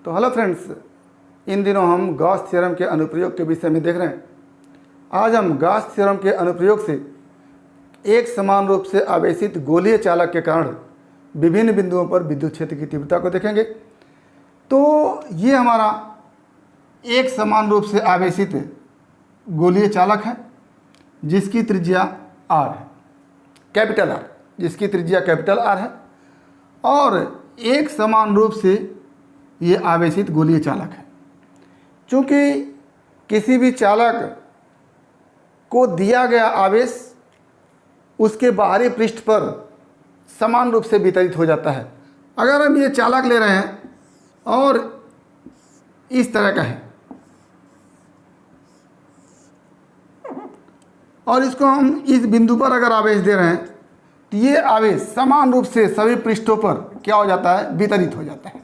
तो hello friends, इन दिनों हम गॉस थ्योरम के अनुप्रयोग के विषय में देख रहे हैं। आज हम गॉस थ्योरम के अनुप्रयोग से एक समान रूप से आवेशित गोलीय चालक के कारण विभिन्न बिंदुओं पर विद्युत क्षेत्र की तीव्रता को देखेंगे। तो ये हमारा एक समान रूप से आवेशित गोलीय चालक है जिसकी त्रिज्या r है, कैपिटल R, जिसकी त्रिज्या कैपिटल R है और एक समान रूप से ये आवेशित गोलीय चालक है। चूँकि किसी भी चालक को दिया गया आवेश उसके बाहरी पृष्ठ पर समान रूप से वितरित हो जाता है। अगर हम ये चालक ले रहे हैं और इस तरह का है और इसको हम इस बिंदु पर अगर आवेश दे रहे हैं तो ये आवेश समान रूप से सभी पृष्ठों पर क्या हो जाता है, वितरित हो जाता है।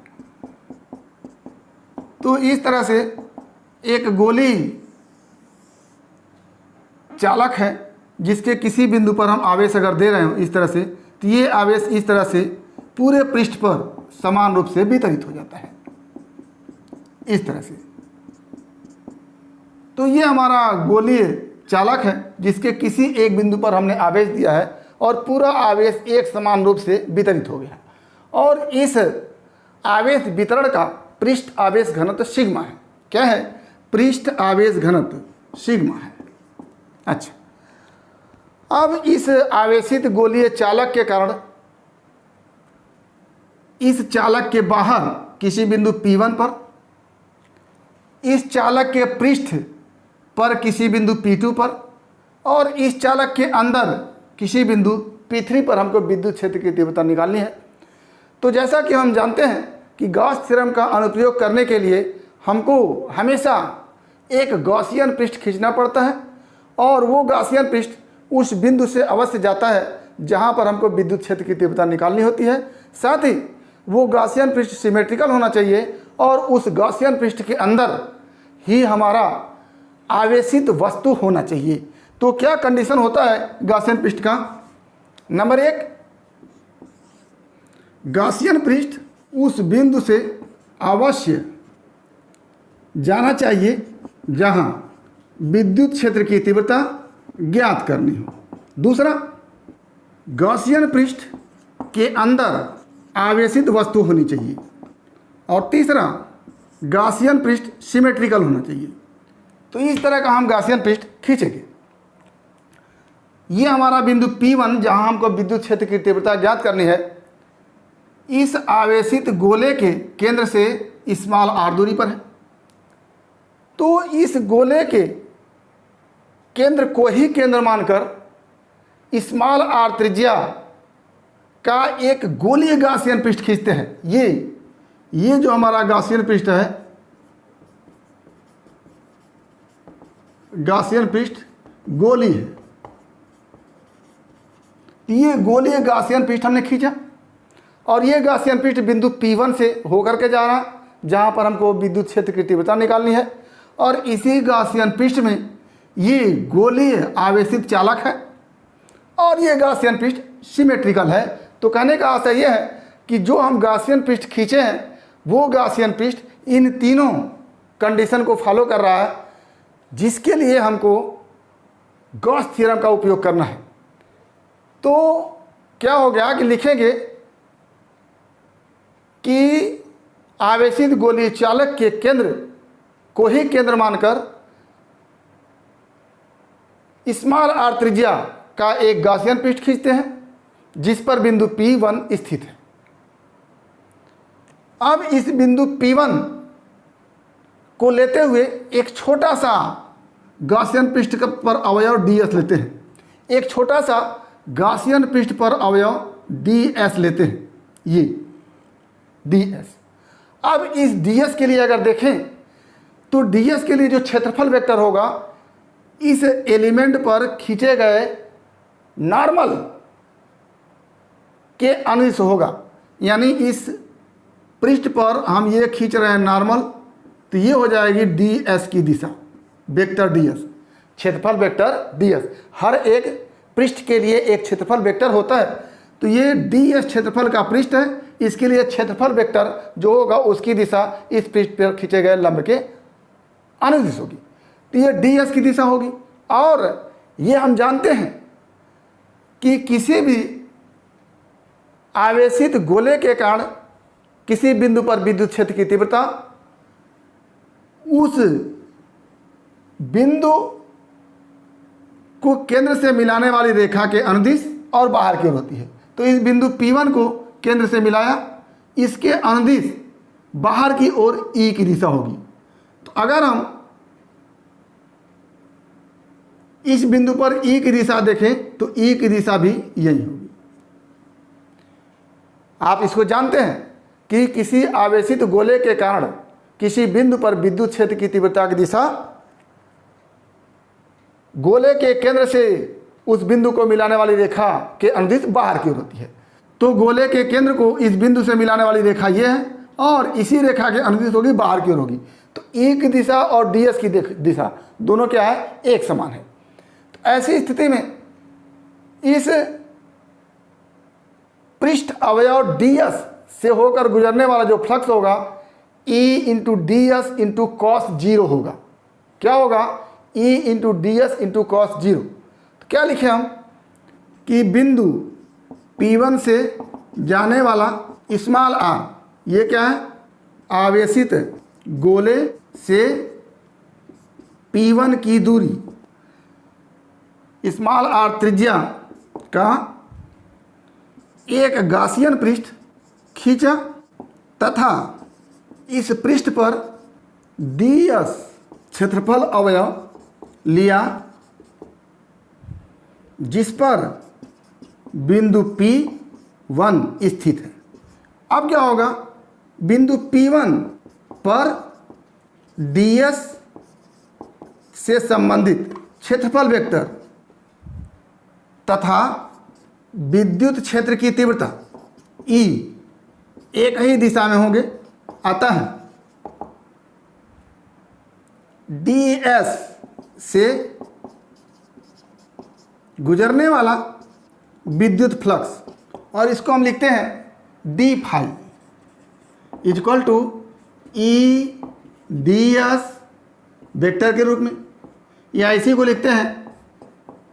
तो इस तरह से एक गोली चालक है जिसके किसी बिंदु पर हम आवेश अगर दे रहे हो इस तरह से, तो ये आवेश इस तरह से पूरे पृष्ठ पर समान रूप से वितरित हो जाता है इस तरह से। तो ये हमारा गोलीय चालक है जिसके किसी एक बिंदु पर हमने आवेश दिया है और पूरा आवेश एक समान रूप से वितरित हो गया और इस आवेश वितरण का पृष्ठ आवेश घनत्व सिग्मा है। क्या है? पृष्ठ आवेश घनत्व सिग्मा है। अच्छा, अब इस आवेशित गोलीय चालक के कारण इस चालक के बाहर किसी बिंदु P1 पर, इस चालक के पृष्ठ पर किसी बिंदु P2 पर और इस चालक के अंदर किसी बिंदु P3 पर हमको विद्युत क्षेत्र की तीव्रता निकालनी है। तो जैसा कि हम जानते हैं कि गॉस थ्योरम का अनुप्रयोग करने के लिए हमको हमेशा एक गॉसियन पृष्ठ खींचना पड़ता है और वो गॉसियन पृष्ठ उस बिंदु से अवश्य जाता है जहाँ पर हमको विद्युत क्षेत्र की तीव्रता निकालनी होती है। साथ ही वो गॉसियन पृष्ठ सिमेट्रिकल होना चाहिए और उस गॉसियन पृष्ठ के अंदर ही हमारा आवेशित वस्तु होना चाहिए। तो क्या कंडीशन होता है गॉसियन पृष्ठ का? नंबर 1, गॉसियन पृष्ठ उस बिंदु से अवश्य जाना चाहिए जहां विद्युत क्षेत्र की तीव्रता ज्ञात करनी हो। दूसरा, गॉसियन पृष्ठ के अंदर आवेशित वस्तु होनी चाहिए। और तीसरा, गॉसियन पृष्ठ सिमेट्रिकल होना चाहिए। तो इस तरह का हम गॉसियन पृष्ठ खींचेंगे। ये हमारा बिंदु P1 जहां हमको विद्युत क्षेत्र की तीव्रता ज्ञात करनी है, इस आवेशित गोले के केंद्र से स्मॉल r दूरी पर है। तो इस गोले के केंद्र को ही केंद्र मानकर स्मॉल r त्रिज्या का एक गोलीय गॉसियन पृष्ठ खींचते हैं। ये जो हमारा गॉसियन पृष्ठ है, गॉसियन पृष्ठ गोली है। ये गोलीय गॉसियन पृष्ठ हमने खींचा और ये गॉसियन पृष्ठ बिंदु P1 से होकर के जा रहा जहाँ पर हमको विद्युत क्षेत्र की तीव्रता निकालनी है और इसी गॉसियन पृष्ठ में ये गोलीय आवेशित चालक है और ये गॉसियन पृष्ठ सिमेट्रिकल है। तो कहने का आशय यह है कि जो हम गॉसियन पृष्ठ खींचे हैं वो गॉसियन पृष्ठ इन तीनों कंडीशन को फॉलो कर रहा है जिसके लिए हमको गॉस थ्योरम का उपयोग करना है। तो क्या हो गया कि लिखेंगे कि आवेशित गोलीय चालक के केंद्र को ही केंद्र मानकर स्मॉल r त्रिज्या का एक गॉसियन पृष्ठ खींचते हैं जिस पर बिंदु P1 स्थित है। अब इस बिंदु P1 को लेते हुए एक छोटा सा गॉसियन पृष्ठ पर अवयव ds लेते हैं। एक छोटा सा गॉसियन पृष्ठ पर अवयव ds लेते हैं, ये ds। अब इस ds के लिए अगर देखें तो ds के लिए जो क्षेत्रफल वेक्टर होगा इस एलिमेंट पर खींचे गए नॉर्मल के अनुदिश होगा। यानी इस पृष्ठ पर हम ये खींच रहे हैं नॉर्मल, तो ये हो जाएगी ds की दिशा, वेक्टर ds, क्षेत्रफल वेक्टर ds। हर एक पृष्ठ के लिए एक क्षेत्रफल वेक्टर होता है। तो ये ds क्षेत्रफल का पृष्ठ है, इसके लिए क्षेत्रफल वेक्टर जो होगा उसकी दिशा इस पृष्ठ पर खींचे गए लंब के अनुदिश होगी। तो ये ds की दिशा होगी। और ये हम जानते हैं कि किसी भी आवेशित गोले के कारण किसी बिंदु पर विद्युत क्षेत्र की तीव्रता उस बिंदु को केंद्र से मिलाने वाली रेखा के अनुदिश और बाहर की ओर होती है। तो इस बिंदु P1 को केंद्र से मिलाया, इसके अनुदिश बाहर की ओर E की दिशा होगी। तो अगर हम इस बिंदु पर E की दिशा देखें तो E की दिशा भी यही होगी। आप इसको जानते हैं कि किसी आवेशित गोले के कारण किसी बिंदु पर विद्युत क्षेत्र की तीव्रता की दिशा गोले के केंद्र से उस बिंदु को मिलाने वाली रेखा के अनुदिश बाहर की ओर होती है। तो गोले के केंद्र को इस बिंदु से मिलाने वाली रेखा ये है और इसी रेखा के अनुदिश होगी बाहर की ओर होगी। तो E की दिशा और ds की दिशा दोनों क्या है, एक समान है। तो ऐसी स्थिति में इस पृष्ठ अवयव ds से होकर गुजरने वाला जो फ्लक्स होगा E into ds into cos 0 होगा। क्या होगा, E into ds into cos 0। तो क्या लिखे हम कि बिंदु P1 से जाने वाला स्मॉल r, ये क्या है, आवेशित गोले से P1 की दूरी स्मॉल r त्रिज्या का एक गासियन पृष्ठ खींचा तथा इस पृष्ठ पर ds क्षेत्रफल अवयव लिया जिस पर बिंदु P1 स्थित है। अब क्या होगा, बिंदु P1 पर ds से संबंधित क्षेत्रफल वेक्टर तथा विद्युत क्षेत्र की तीव्रता E एक ही दिशा में होंगे। अतः ds से गुजरने वाला विद्युत फ्लक्स, और इसको हम लिखते हैं d phi equal to E ds vector के रूप में, या इसी को लिखते हैं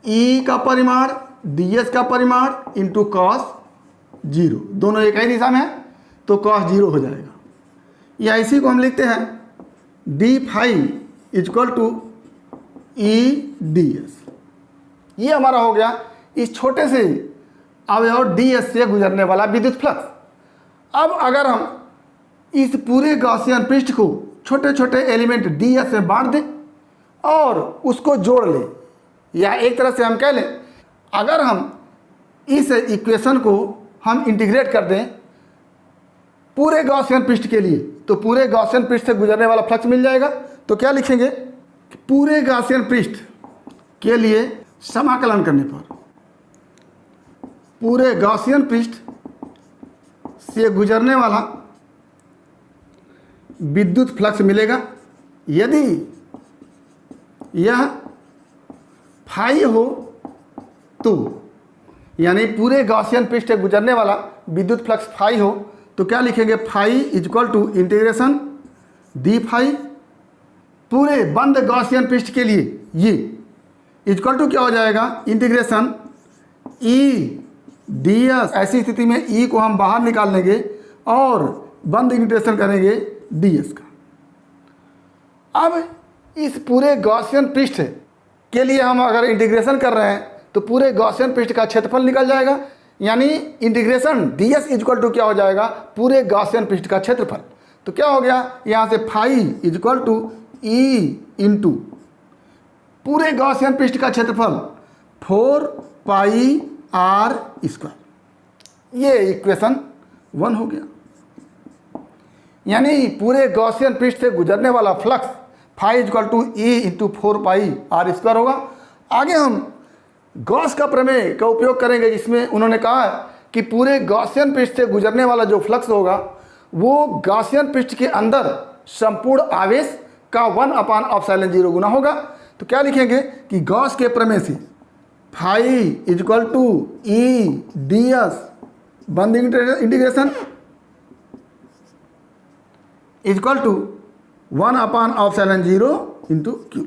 E का परिमाण ds का परिमाण इंटू कॉस 0। दोनों एक ही दिशा में है तो कॉस 0 हो जाएगा। या इसी को हम लिखते हैं d phi equal to E ds। ये हमारा हो गया इस छोटे से अवयव ds से गुजरने वाला विद्युत फ्लक्स। अब अगर हम इस पूरे गॉसियन पृष्ठ को छोटे छोटे एलिमेंट ds में बांट दें और उसको जोड़ लें, या एक तरह से हम कह लें अगर हम इस इक्वेशन को हम इंटीग्रेट कर दें पूरे गॉसियन पृष्ठ के लिए, तो पूरे गॉसियन पृष्ठ से गुजरने वाला फ्लक्स मिल जाएगा। तो क्या लिखेंगे, पूरे गॉसियन पृष्ठ के लिए समाकलन करने पर पूरे गॉसियन पृष्ठ से गुजरने वाला विद्युत फ्लक्स मिलेगा यदि यह फाई हो तो, यानी पूरे गॉसियन पृष्ठ से गुजरने वाला विद्युत फ्लक्स फाई हो तो क्या लिखेंगे, phi equal to integration d phi पूरे बंद गॉसियन पृष्ठ के लिए ये इक्वल टू क्या हो जाएगा, इंटीग्रेशन ई डी एस। ऐसी स्थिति में ई को हम बाहर निकाल लेंगे और बंद इंटीग्रेशन करेंगे डी एस का। अब इस पूरे गॉसियन पृष्ठ के लिए हम अगर इंटीग्रेशन कर रहे हैं तो पूरे गॉसियन पृष्ठ का क्षेत्रफल निकल जाएगा, यानी integration d s equal to क्या हो जाएगा, पूरे गॉसियन पृष्ठ का क्षेत्रफल। तो क्या हो गया, यहाँ से phi equal to E into पूरे गॉसियन पृष्ठ का क्षेत्रफल 4 पाई आर स्क्वायर। ये इक्वेशन 1 हो गया, यानी पूरे गॉसियन पृष्ठ से गुजरने वाला flux phi equal to E into 4 pi r square होगा। आगे हम गॉस का प्रमेय का उपयोग करेंगे जिसमें उन्होंने कहा कि पूरे गॉसियन पृष्ठ से गुजरने वाला जो फ्लक्स होगा वो गॉसियन पृष्ठ के अंदर संपूर्ण आवेश का 1/ε0 गुना होगा। तो क्या लिखेंगे कि गॉस के प्रमेय से phi equal to E D S बंद integration equal to 1/0 into Q,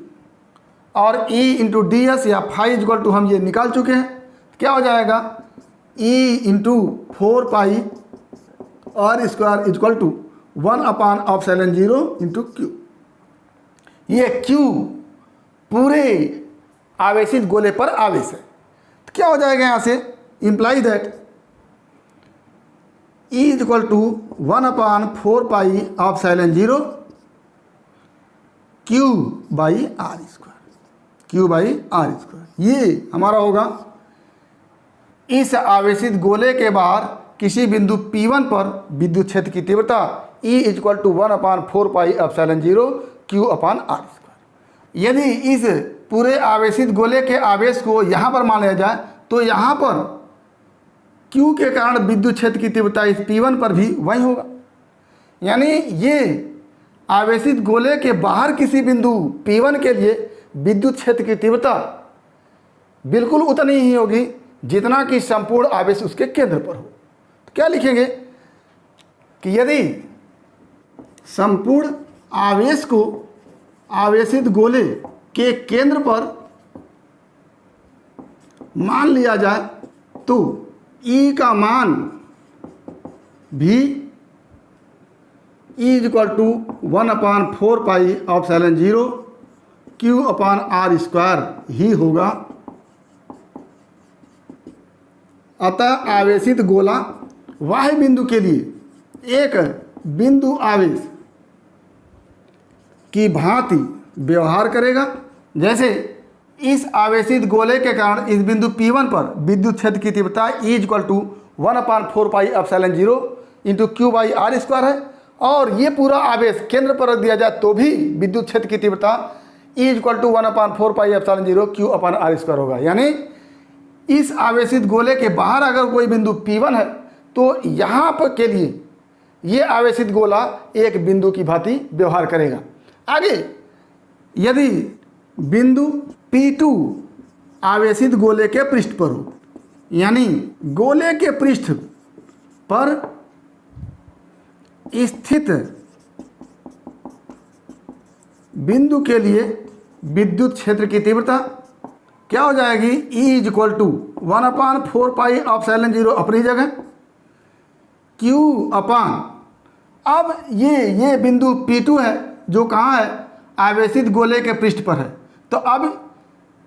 और E इंटू डी एस या फाई इक्वल टू हम ये निकाल चुके हैं। क्या हो जाएगा, E into 4 r square equal to 1/0 into Q. ये Q पूरे आवेशित गोले पर आवेश है। तो क्या हो जाएगा यहाँ से, imply that E equal to 1/4πε0 Q/r²। ये हमारा होगा इस आवेशित गोले के बाहर किसी बिंदु P1 पर विद्युत क्षेत्र की तीव्रता E इक्वल टू 1/4πε0 Q/r²। यदि इस पूरे आवेशित गोले के आवेश को यहाँ पर मान लिया जाए तो यहाँ पर Q के कारण विद्युत क्षेत्र की तीव्रता इस P1 पर भी वही होगा। यानी ये आवेशित गोले के बाहर किसी बिंदु P1 के लिए विद्युत क्षेत्र की तीव्रता बिल्कुल उतनी ही होगी जितना कि संपूर्ण आवेश उसके केंद्र पर हो। तो क्या लिखेंगे कि यदि संपूर्ण आवेश को आवेशित गोले के केंद्र पर मान लिया जाए तो E का मान भी E इक्वल टू 1/4πε0 Q/r² ही होगा। अतः आवेशित गोला वाह्य बिंदु के लिए एक बिंदु आवेश की भांति व्यवहार करेगा। जैसे इस आवेशित गोले के कारण इस बिंदु P1 पर विद्युत क्षेत्र की तीव्रता E equal to 1/4πε0 into Q/r² है, और ये पूरा आवेश केंद्र पर रख दिया जाए तो भी विद्युत क्षेत्र की तीव्रता E इक्वल टू 1/4πε0 Q/r² होगा। यानी इस आवेशित गोले के बाहर अगर कोई बिंदु P1 है तो यहाँ पर के लिए ये आवेशित गोला एक बिंदु की भांति व्यवहार करेगा। आगे यदि बिंदु P2 आवेशित गोले के पृष्ठ पर हो, यानी गोले के पृष्ठ पर स्थित बिंदु के लिए विद्युत क्षेत्र की तीव्रता क्या हो जाएगी, E इक्वल टू 1/4πε0 अपनी जगह Q अपान, अब ये बिंदु P2 है जो कहाँ है, आवेशित गोले के पृष्ठ पर है। तो अब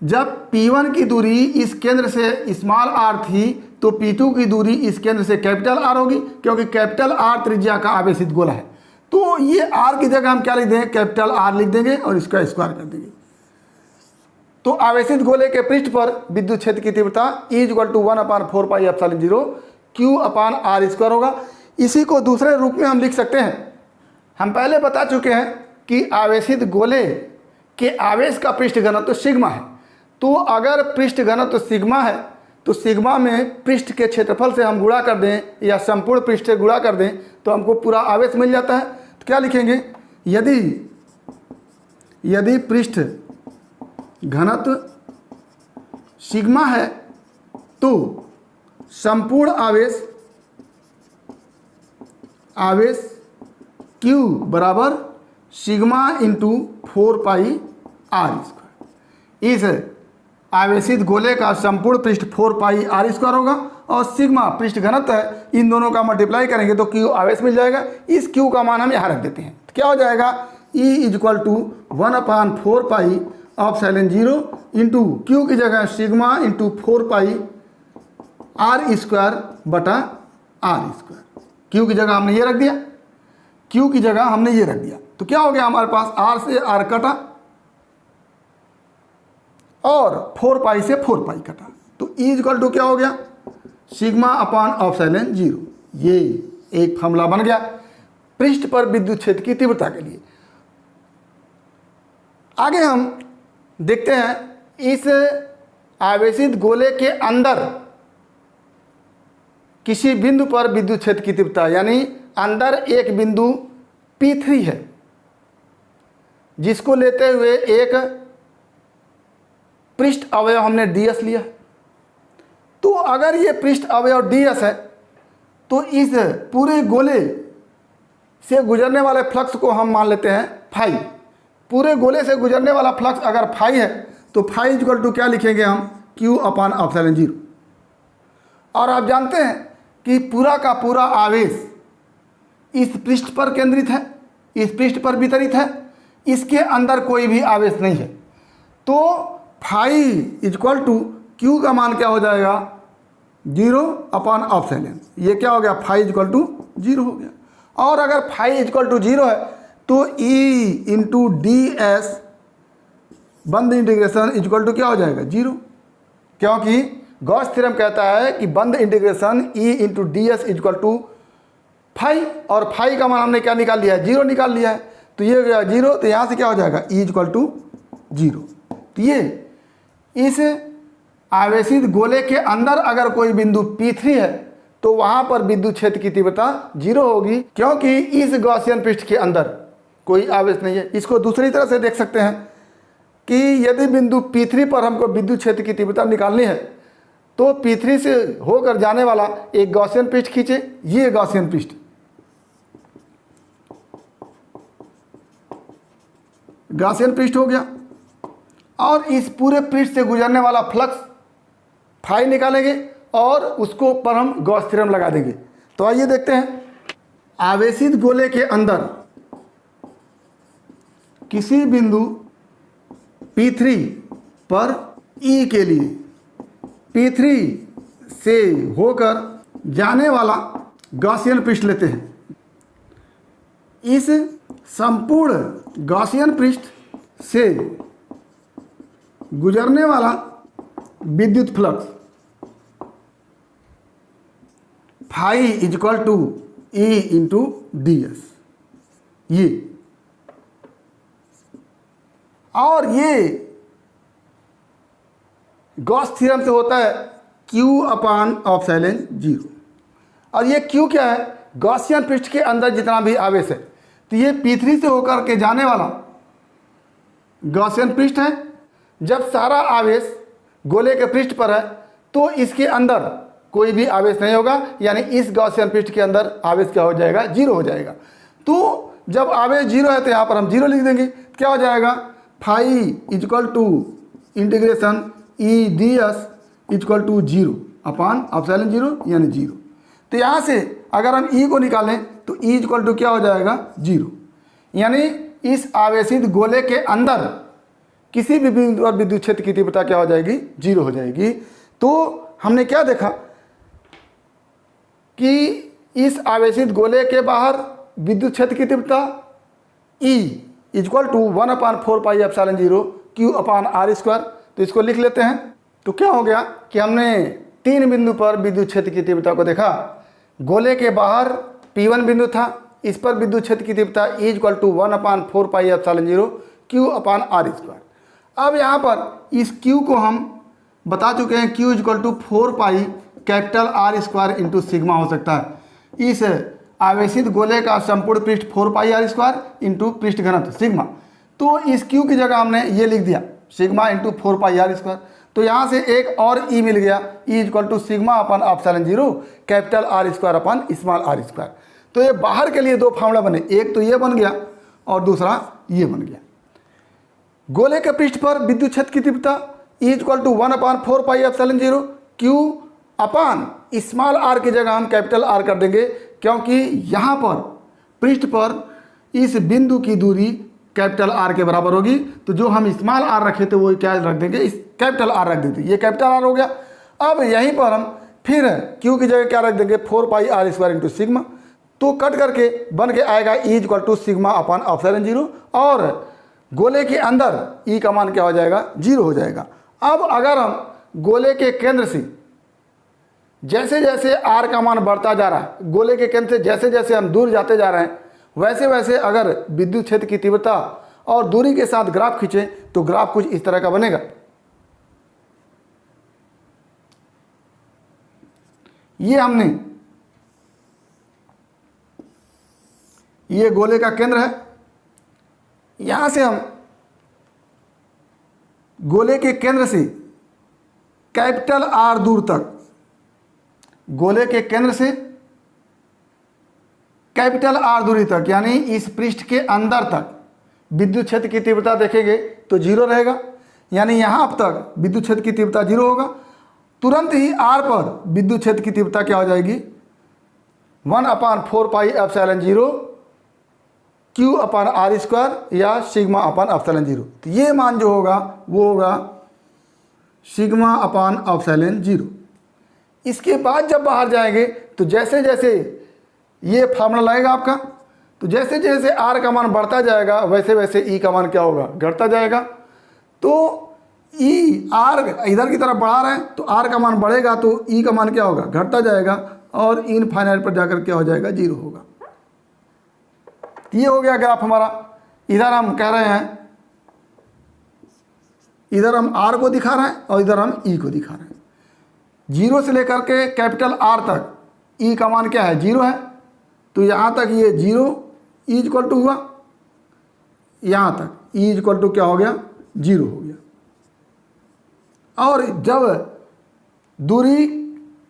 जब P1 की दूरी इस केंद्र से स्मॉल r थी तो P2 की दूरी इस केंद्र से कैपिटल R होगी, क्योंकि कैपिटल R त्रिज्या का आवेशित गोला है। तो ये R की जगह हम क्या लिख देंगे, कैपिटल R लिख देंगे और इसका स्क्वायर कर देंगे। तो आवेशित गोले के पृष्ठ पर विद्युत क्षेत्र की तीव्रता E इक्वल टू 1/4πε0 Q/r² होगा। इसी को दूसरे रूप में हम लिख सकते हैं। हम पहले बता चुके हैं कि आवेशित गोले के आवेश का पृष्ठ घनत्व तो सिग्मा है। तो अगर पृष्ठ घनत्व तो सिग्मा है तो सिग्मा में पृष्ठ के क्षेत्रफल से हम गुणा कर दें या संपूर्ण पृष्ठ से गुणा कर दें तो हमको पूरा आवेश मिल जाता है। तो क्या लिखेंगे, यदि पृष्ठ घनत्व सिग्मा है तो संपूर्ण आवेश Q बराबर सिग्मा इंटू 4πr²। इस आवेशित गोले का संपूर्ण पृष्ठ 4πr² होगा और सिग्मा पृष्ठ घनत्व है, इन दोनों का मल्टीप्लाई करेंगे तो Q आवेश मिल जाएगा। इस Q का मान हम यहाँ रख देते हैं। तो क्या हो जाएगा, E equal to 1/4πε0 into Q की जगह सिग्मा इंटू 4πr²/r²। Q की जगह हमने ये रख दिया, Q की जगह हमने ये रख दिया। तो क्या हो गया हमारे पास, R से R कटा और 4π से 4π कटा। तो E इक्वल टू क्या हो गया, σ/ε0। ये एक फॉर्मूला बन गया पृष्ठ पर विद्युत क्षेत्र की तीव्रता के लिए। आगे हम देखते हैं इस आवेशित गोले के अंदर किसी बिंदु पर विद्युत क्षेत्र की तीव्रता, यानी अंदर एक बिंदु P3 है जिसको लेते हुए एक पृष्ठ अवयव हमने ds लिया। तो अगर ये पृष्ठ अवयव ds है तो इस पूरे गोले से गुजरने वाले फ्लक्स को हम मान लेते हैं फाई। पूरे गोले से गुजरने वाला फ्लक्स अगर फाई है तो फाई इक्वल टू क्या लिखेंगे हम, क्यू अपान एप्सिलॉन जीरो। और आप जानते हैं कि पूरा का पूरा आवेश इस पृष्ठ पर केंद्रित है, इस पृष्ठ पर वितरित है, इसके अंदर कोई भी आवेश नहीं है। तो फाई इक्वल टू क्यू का मान क्या हो जाएगा, जीरो अपान एप्सिलॉन। ये क्या हो गया, फाई इक्वल टू जीरो हो गया। और अगर फाई इक्वल टू जीरो है तो ई इंटू डी एस बंद इंटीग्रेशन इक्वल टू क्या हो जाएगा, जीरो। क्योंकि गॉस थ्योरम कहता है कि बंद integration E into D s equal to phi, और फाई का मान हमने क्या निकाल लिया है, जीरो निकाल लिया है। तो ये गया जीरो, तो यहाँ से क्या हो जाएगा, ई इक्वल टू जीरो। तो ये इस आवेशित गोले के अंदर अगर कोई बिंदु P3 है तो वहाँ पर विद्युत क्षेत्र की तीव्रता जीरो होगी, क्योंकि इस गॉसियन पृष्ठ के अंदर कोई आवेश नहीं है। इसको दूसरी तरह से देख सकते हैं कि यदि बिंदु P3 पर हमको विद्युत क्षेत्र की तीव्रता निकालनी है तो P3 से होकर जाने वाला एक गॉसियन पृष्ठ खींचे, ये गॉसियन पृष्ठ, गॉसियन पृष्ठ हो गया। और इस पूरे पृष्ठ से गुजरने वाला फ्लक्स फाई निकालेंगे और उसको पर हम गॉस थ्योरम लगा देंगे। तो आइए देखते हैं, आवेशित गोले के अंदर किसी बिंदु P3 पर E के लिए P3 से होकर जाने वाला गॉसियन पृष्ठ लेते हैं। इस संपूर्ण गॉसियन पृष्ठ से गुजरने वाला विद्युत flux phi equal to E into D s, ये, और ये गॉस थ्योरम से होता है क्यू अपान एप्सिलॉन जीरो। और ये क्यू क्या है, गॉसियन पृष्ठ के अंदर जितना भी आवेश है, तो ये P3 से होकर के जाने वाला गॉसियन पृष्ठ है। जब सारा आवेश गोले के पृष्ठ पर है तो इसके अंदर कोई भी आवेश नहीं होगा, यानी इस गॉसियन पृष्ठ के अंदर आवेश क्या हो जाएगा, जीरो हो जाएगा। तो जब आवेश जीरो है तो यहाँ पर हम जीरो लिख देंगे, क्या हो जाएगा, phi equal to integration E D s equal to zero upon epsilon zero, यानी जीरो। तो यहाँ से अगर हम ई को निकालें तो ई इक्वल टू क्या हो जाएगा, जीरो। यानी इस आवेशित गोले के अंदर किसी भी बिंदु पर विद्युत क्षेत्र की तीव्रता क्या हो जाएगी, जीरो हो जाएगी। तो हमने क्या देखा कि इस आवेशित गोले के बाहर विद्युत क्षेत्र की तीव्रता E equal to 1/4 pi epsilon zero q upon r square. तो इसको लिख लेते हैं। तो क्या हो गया कि हमने तीन बिंदु पर विद्युत क्षेत्र की तीव्रता को देखा। गोले के बाहर P1 बिंदु था, इस पर विद्युत क्षेत्र की तीव्रता E equal to 1/4 pi epsilon zero q upon r square. अब यहाँ पर इस Q को हम बता चुके हैं, Q equal to 4 pi capital are square into sigma हो सकता है। इस आवेशित गोले का संपूर्ण पृष्ठ 4 पाई आर स्क्वायर इंटू पृष्ठ घनत्व सिग्मा। तो इस Q की जगह हमने ये लिख दिया, sigma into 4 pi r square. तो यहाँ से एक और E मिल गया, E equal to sigma upon epsilon zero capital are square upon small r square. तो ये बाहर के लिए दो फार्मूला बने, एक तो ये बन गया और दूसरा ये बन गया। गोले के पृष्ठ पर विद्युत क्षेत्र की तीव्रता E equal to 1/4 pi epsilon zero q upon small r की जगह हम कैपिटल आर कर देंगे, क्योंकि यहाँ पर पृष्ठ पर इस बिंदु की दूरी कैपिटल आर के बराबर होगी। तो जो हम स्मॉल आर रखे थे वो क्या रख देंगे, इस कैपिटल आर रख देते, ये कैपिटल आर हो गया। अब यहीं पर हम फिर क्यू की जगह क्या रख देंगे, 4 pi r square into sigma. तो कट करके बन के आएगा E equal to sigma upon epsilon zero, और गोले के अंदर E का मान क्या हो जाएगा, जीरो हो जाएगा। अब अगर हम गोले के केंद्र से जैसे जैसे R का मान बढ़ता जा रहा है, गोले के केंद्र से जैसे जैसे हम दूर जाते जा रहे हैं, वैसे वैसे अगर विद्युत क्षेत्र की तीव्रता और दूरी के साथ ग्राफ खींचें तो ग्राफ कुछ इस तरह का बनेगा। ये हमने, ये गोले का केंद्र है, यहां से हम गोले के केंद्र से कैपिटल आर दूर तक, गोले के केंद्र से कैपिटल आर दूरी तक यानी इस पृष्ठ के अंदर तक विद्युत क्षेत्र की तीव्रता देखेंगे तो 0 रहेगा, यानी यहाँ तक विद्युत क्षेत्र की तीव्रता 0 होगा। तुरंत ही आर पर विद्युत क्षेत्र की तीव्रता क्या हो जाएगी, 1/4πε0 Q/r² या σ/ε0। तो ये मान जो होगा वो होगा σ/ε0। इसके बाद जब बाहर जाएंगे तो जैसे जैसे ये फार्मूला लगेगा आपका, तो जैसे जैसे आर का मान बढ़ता जाएगा वैसे वैसे ई का मान क्या होगा, घटता जाएगा। तो ई आर इधर की तरफ बढ़ा रहे हैं तो आर का मान बढ़ेगा तो ई का मान क्या होगा, घटता जाएगा और इनफाइनाइट पर जाकर क्या हो जाएगा, 0 होगा। ये हो गया ग्राफ हमारा। इधर हम कह रहे हैं, इधर हम आर को दिखा रहे हैं और इधर हम ई को दिखा रहे हैं। 0 से लेकर के कैपिटल आर तक ई का मान क्या है, 0 है। तो यहाँ तक ये 0 ई इक्वल टू हुआ, यहाँ तक ई इक्वल टू क्या हो गया, 0 हो गया। और जब दूरी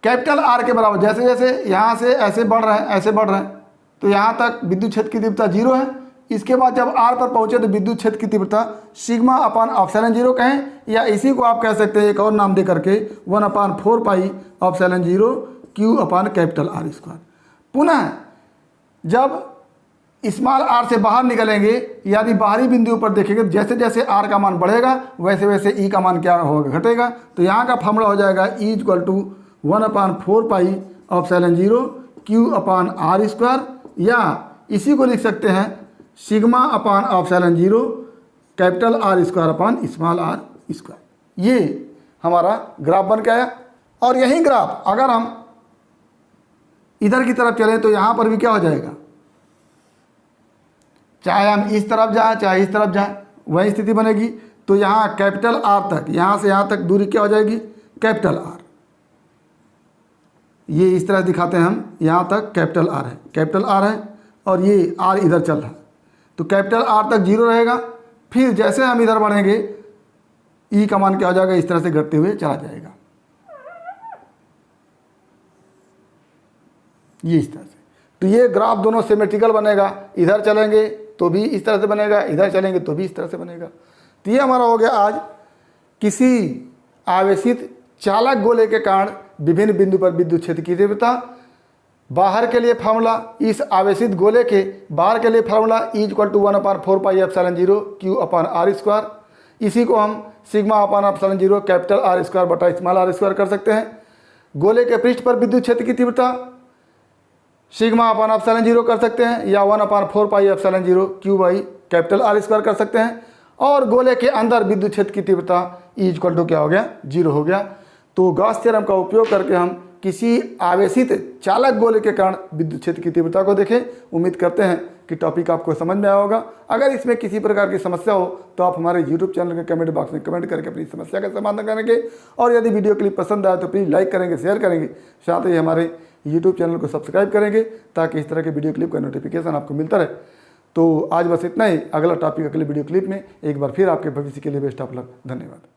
कैपिटल आर के बराबर, जैसे जैसे यहाँ से ऐसे बढ़ रहे हैं ऐसे बढ़ रहे हैं तो यहाँ तक विद्युत क्षेत्र की तीव्रता 0 है। इसके बाद जब आर पर पहुँचे तो विद्युत क्षेत्र की तीव्रता σ/ε0 कहें, या इसी को आप कह सकते हैं एक और नाम दे करके 1/4πε0 Q/R²। पुनः जब स्मॉल आर से बाहर निकलेंगे यानी बाहरी बिंदु पर देखेंगे, जैसे जैसे आर का मान बढ़ेगा वैसे वैसे ई का मान क्या होगा, घटेगा। तो यहाँ का फॉर्मूला हो जाएगा ई इक्वल टू 1/4πε0 Q/R², या इसी को लिख सकते हैं σ/ε0 कैपिटल R²/r²। ये हमारा ग्राफ बन के आया। और यही ग्राफ अगर हम इधर की तरफ चलें तो यहाँ पर भी क्या हो जाएगा, चाहे हम इस तरफ जाएं चाहे इस तरफ जाएं वही स्थिति बनेगी। तो यहाँ कैपिटल आर तक, यहाँ से यहाँ तक दूरी क्या हो जाएगी, कैपिटल आर। ये इस तरह दिखाते हैं हम, यहाँ तक कैपिटल आर है, कैपिटल आर है और ये आर इधर चल रहा है। तो कैपिटल आर तक 0 रहेगा। फिर जैसे हम इधर बढ़ेंगे ई का मान क्या हो जाएगा, इस तरह से घटते हुए चला जाएगा, ये इस तरह से। तो ये ग्राफ दोनों सिमेट्रिकल बनेगा, इधर चलेंगे तो भी इस तरह से बनेगा, इधर चलेंगे तो भी इस तरह से बनेगा। तो ये हमारा हो गया आज किसी आवेशित चालक गोले के कारण विभिन्न बिंदु पर विद्युत क्षेत्र की तीव्रता, बाहर के लिए फार्मूला, इस आवेशित गोले के बाहर के लिए formula E equal to 1/4πε0 Q/R²। इसी को हम σ/ε0 कैपिटल R²/स्मॉल कर सकते हैं। गोले के पृष्ठ पर विद्युत क्षेत्र की तीव्रता σ/ε0 कर सकते हैं, या 1/4πε0 Q/कैपिटल R² कर सकते हैं। और गोले के अंदर विद्युत क्षेत्र की तीव्रता ई इक्वल टू क्या हो गया, 0 हो गया। तो गॉस थ्योरम का उपयोग करके हम किसी आवेशित चालक गोले के कारण विद्युत क्षेत्र की तीव्रता को देखें। उम्मीद करते हैं कि टॉपिक आपको समझ में आया होगा। अगर इसमें किसी प्रकार की समस्या हो तो आप हमारे YouTube चैनल के कमेंट बॉक्स में कमेंट करके अपनी समस्या का समाधान करेंगे। और यदि वीडियो क्लिप पसंद आए तो प्लीज़ लाइक करेंगे, शेयर करेंगे, साथ ही हमारे YouTube चैनल को सब्सक्राइब करेंगे ताकि इस तरह के वीडियो क्लिप का नोटिफिकेशन आपको मिलता रहे। तो आज बस इतना ही। अगला टॉपिक अगले वीडियो क्लिप में एक बार फिर आपके भविष्य के लिए बेस्ट ऑफ लक। धन्यवाद।